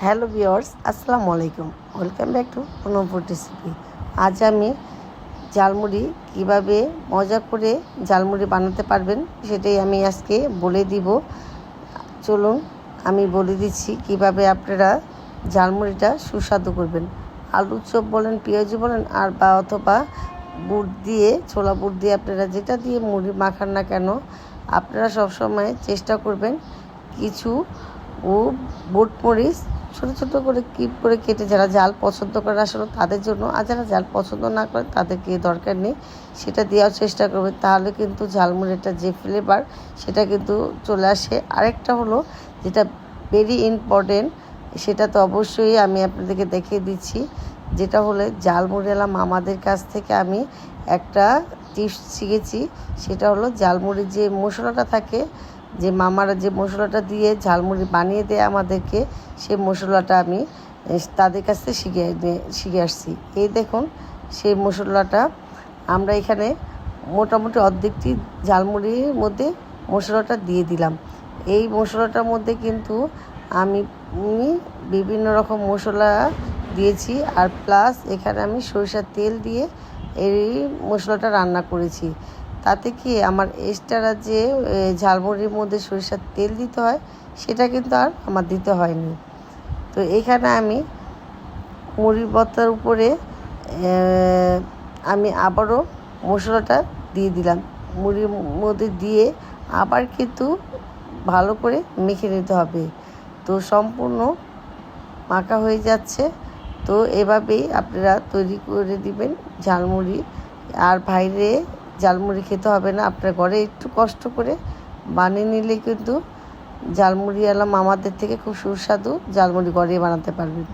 Hello viewers, আসসালামু আলাইকুম। Welcome back to Punampur recipe. আজ আমি ঝালমুড়ি কিভাবে মজা করে ঝালমুড়ি বানাতে পারবেন সেটাই আমি আজকে বলে দিব। চলুন আমি বলে দিচ্ছি কিভাবে আপনারা ঝালমুড়িটা সুস্বাদু করবেন। আলুর চপ বলেন, পেঁয়াজি বলেন, আর বা অথবা বুট দিয়ে, ছোলা বুট দিয়ে আপনারা যেটা দিয়ে মুড়ি মাখান না কেন, আপনারা সবসময় চেষ্টা করবেন কিছু বুট মরিচ ছোটো ছোটো করে কিপ করে কেটে, যারা ঝাল পছন্দ করে আসলে তাদের জন্য, আর যারা ঝাল পছন্দ না করে তাদেরকে দরকার নেই, সেটা দেওয়ার চেষ্টা করবে। তাহলে কিন্তু ঝালমুড়িটা যে ফ্লেভার সেটা কিন্তু চলে আসে। আরেকটা হলো যেটা ভেরি ইম্পর্টেন্ট, সেটা তো অবশ্যই আমি আপনাদেরকে দেখিয়ে দিচ্ছি, যেটা হলো ঝালমুড়িওয়ালা মামাদের কাছ থেকে আমি একটা টিপস শিখেছি। সেটা হলো ঝালমুড়ির যে মশলাটা থাকে, যে মামারা যে মশলাটা দিয়ে ঝালমুড়ি বানিয়ে দেয় আমাদেরকে, সেই মশলাটা আমি তাদের কাছ থেকে শিখে আসছি। এই দেখুন, সেই মশলাটা আমরা এখানে মোটামুটি অর্ধেকটি ঝালমুড়ির মধ্যে মশলাটা দিয়ে দিলাম। এই মশলাটার মধ্যে কিন্তু আমি বিভিন্ন রকম মশলা দিয়েছি, আর প্লাস এখানে আমি সরিষার তেল দিয়ে এই মশলাটা রান্না করেছি। তাতে কি আমার এক্সট্রা যে ঝালমুড়ির মধ্যে সরিষার তেল দিতে হয়, সেটা কিন্তু আর আমার দিতে হয়নি। তো এখানে আমি মুড়ির ভর্তার উপরে আমি আবারও মশলাটা দিয়ে দিলাম। মুড়ির মধ্যে দিয়ে আবার কিন্তু ভালো করে মেখে নিতে হবে। তো সম্পূর্ণ মাখা হয়ে যাচ্ছে। তো এভাবেই আপনারা তৈরি করে দিবেন ঝালমুড়ি। আর বাইরে ঝালমুড়ি খেতে হবে না, আপনার ঘরে একটু কষ্ট করে বানিয়ে নিলে কিন্তু ঝালমুড়িওয়ালা মামাদের থেকে খুব সুস্বাদু ঝালমুড়ি ঘরে বানাতে পারবেন।